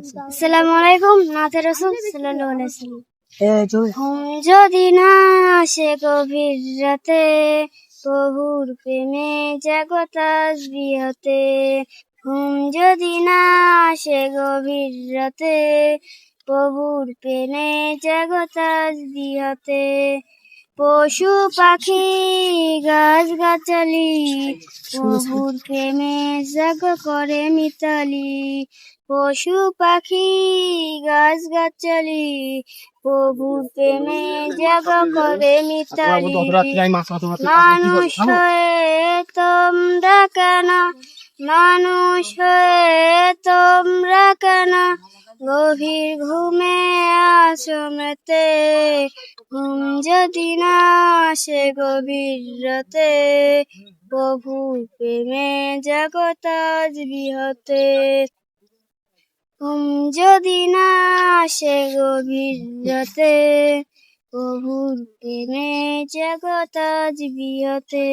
আসসালামু আলাইকুম। নাতে রাসূল সাল্লাল্লাহু আলাইহি ওয়াসাল্লাম। ঘুম যদি না আসে গভীর রাতে, প্রভুর প্রেমে জাগো তাসবিহতে। ঘুম যদি না আসে গভীর রাতে, প্রভুর প্রেমে জাগো তাসবিহতে। পশু পাখি গাছ গাছালি, প্রভুর প্রেমে জাগো করে মিতালি। পশু পাখি গাছ গাছালি, প্রভুর প্রেমে জাগো করে মিতালি। মানুষ হয়ে তোমরা কেন, মানুষ হয়ে তোমরা কেন গভীর ঘুমে আছো মেতে। ঘুম যদি না আসে গভীর রাতে, প্রভুর প্রেমে জাগো তাসবিহতে। ঘুম যদি না আসে গভীর রাতে, প্রভুর প্রেমে জাগো তাসবিহতে।